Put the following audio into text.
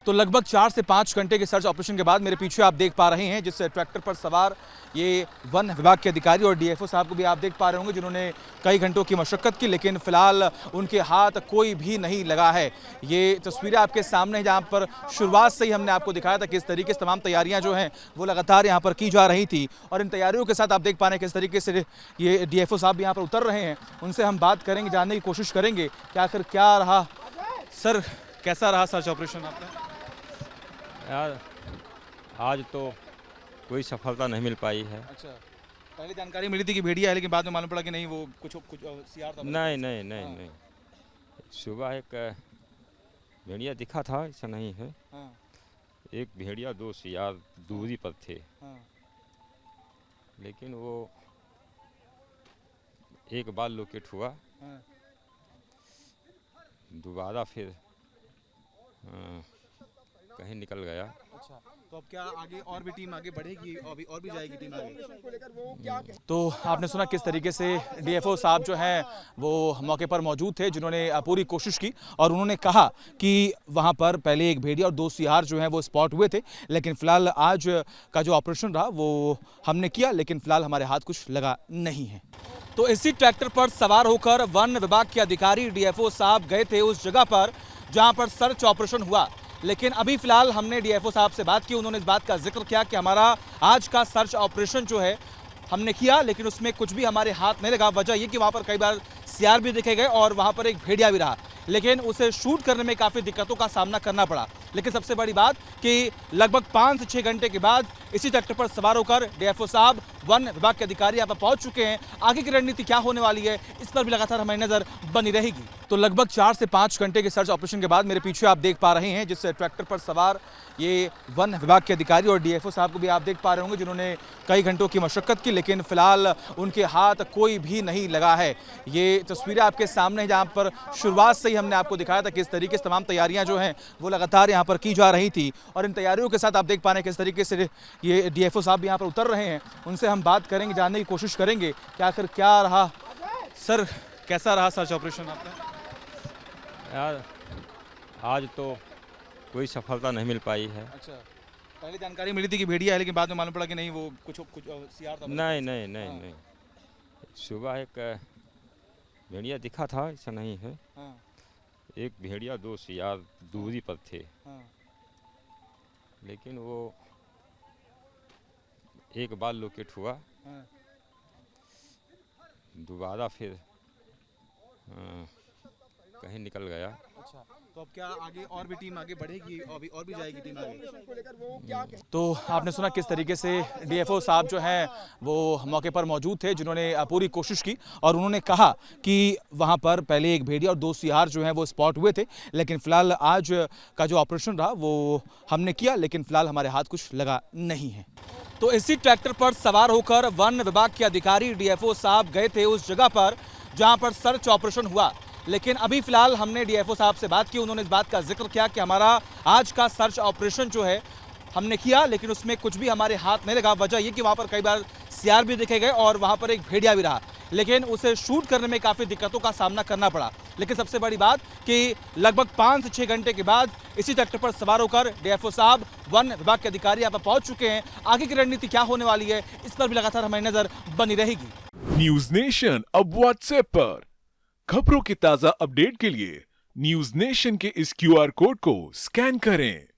तो लगभग 4 से 5 घंटे के सर्च ऑपरेशन के बाद मेरे पीछे आप देख पा रहे हैं जिस ट्रैक्टर पर सवार ये वन विभाग के अधिकारी और डीएफओ साहब को भी आप देख पा रहे होंगे जिन्होंने कई घंटों की मशक्कत की, लेकिन फिलहाल उनके हाथ कोई भी नहीं लगा है। ये तस्वीरें आपके सामने हैं जहां पर शुरुआत से ही हमने आपको दिखाया था किस तरीके से तमाम तैयारियां जो हैं वो लगातार यहाँ पर की जा रही थी और इन तैयारियों के साथ आप देख पा रहे हैं किस तरीके से ये डीएफओ साहब भी यहाँ पर उतर रहे हैं। उनसे हम बात करेंगे, जानने की कोशिश करेंगे कि आखिर क्या रहा। सर, कैसा रहा सर्च ऑपरेशन आपका? यार आज तो कोई सफलता नहीं मिल पाई है। अच्छा, पहले जानकारी मिली थी कि भेड़िया है, लेकिन बाद में मालूम पड़ा कि नहीं, वो कुछ सीआर था। नहीं। सुबह एक भेड़िया दिखा था, ऐसा नहीं है। हाँ। एक भेड़िया 2 सियार दूरी पर थे। हाँ। लेकिन वो एक बार लोकेट हुआ। हाँ। दोबारा फिर कहीं निकल गया। अच्छा, तो अब क्या आगे और भी टीम आगे बढ़ेगी, और भी जाएगी टीम आगे? तो आपने सुना किस तरीके से डीएफओ साहब जो हैं वो मौके पर मौजूद थे, जिन्होंने पूरी कोशिश की और उन्होंने कहा कि वहां पर पहले एक भेड़िया और 2 सियार जो हैं वो स्पॉट हुए थे, लेकिन फिलहाल आज का जो ऑपरेशन रहा वो हमने किया, लेकिन फिलहाल हमारे हाथ कुछ लगा नहीं है। तो इसी ट्रैक्टर पर सवार होकर वन विभाग के अधिकारी डीएफओ साहब गए थे उस जगह पर जहां पर सर्च ऑपरेशन हुआ, लेकिन अभी फिलहाल हमने डीएफओ साहब से बात की। उन्होंने इस बात का जिक्र किया कि हमारा आज का सर्च ऑपरेशन जो है हमने किया, लेकिन उसमें कुछ भी हमारे हाथ नहीं लगा। वजह ये कि वहां पर कई बार सियार भी देखे गए और वहां पर एक भेड़िया भी रहा, लेकिन उसे शूट करने में काफ़ी दिक्कतों का सामना करना पड़ा। लेकिन सबसे बड़ी बात कि लगभग 5 से 6 घंटे के बाद इसी ट्रैक्टर पर सवार होकर डीएफओ साहब वन विभाग के अधिकारी यहाँ पर पहुंच चुके हैं। आगे की रणनीति क्या होने वाली है, इस पर भी लगातार हमारी नजर बनी रहेगी। तो लगभग 4 से 5 घंटे के सर्च ऑपरेशन के बाद मेरे पीछे आप देख पा रहे हैं जिस ट्रैक्टर पर सवार ये वन विभाग के अधिकारी और डीएफओ साहब को भी आप देख पा रहे होंगे जिन्होंने कई घंटों की मशक्कत की, लेकिन फिलहाल उनके हाथ कोई भी नहीं लगा है। ये तस्वीरें आपके सामने हैं जहां पर शुरुआत से ही हमने आपको दिखाया था किस तरीके से तमाम तैयारियां जो हैं वो लगातार यहाँ पर की जा रही थी और इन तैयारियों के साथ आप देख पा रहे हैं किस तरीके से ये डीएफओ साहब भी यहाँ पर उतर रहे हैं। उनसे हम बात करेंगे, जानने की कोशिश करेंगे कि आखिर क्या रहा। सर, कैसा रहा सर्च ऑपरेशन आपका? यार आज तो कोई सफलता नहीं मिल पाई है। अच्छा, पहले जानकारी मिली थी कि भेड़िया है, लेकिन बाद में मालूम पड़ा कि नहीं, वो कुछ सीआर था। नहीं। सुबह एक भेड़िया दिखा था, ऐसा नहीं है। हाँ। एक भेड़िया 2 सियार दूरी पर थे। हाँ। लेकिन वो एक बार लोकेट हुआ। हाँ। दोबारा फिर कहीं निकल गया। अच्छा, तो अब क्या आगे और भी टीम आगे बढ़ेगी, और भी जाएगी टीम आगे? तो आपने सुना किस तरीके से डीएफओ साहब जो हैं वो मौके पर मौजूद थे, जिन्होंने पूरी कोशिश की और उन्होंने कहा कि वहां पर पहले एक भेड़िया और 2 सियार जो हैं वो स्पॉट हुए थे, लेकिन फिलहाल आज का जो ऑपरेशन रहा वो हमने किया, लेकिन फिलहाल हमारे हाथ कुछ लगा नहीं है। तो इसी ट्रैक्टर पर सवार होकर वन विभाग के अधिकारी डीएफओ साहब गए थे उस जगह पर जहां पर सर्च ऑपरेशन हुआ, लेकिन अभी फिलहाल हमने डीएफओ साहब से बात की। उन्होंने इस बात का जिक्र किया कि हमारा आज का सर्च ऑपरेशन जो है हमने किया, लेकिन उसमें कुछ भी हमारे हाथ नहीं लगा। वजह ये कि वहां पर कई बार सियार भी देखे गए और वहां पर एक भेड़िया भी रहा, लेकिन उसे शूट करने में काफ़ी दिक्कतों का सामना करना पड़ा। लेकिन सबसे बड़ी बात कि लगभग 5 से 6 घंटे के बाद इसी ट्रैक्टर पर सवार होकर डीएफओ साहब वन विभाग के अधिकारी यहाँ पर पहुंच चुके हैं। आगे की रणनीति क्या होने वाली है, इस पर भी लगातार हमारी नजर बनी रहेगी। न्यूज नेशन अब व्हाट्सएप पर खबरों की ताजा अपडेट के लिए न्यूज नेशन के इस क्यूआर कोड को स्कैन करें।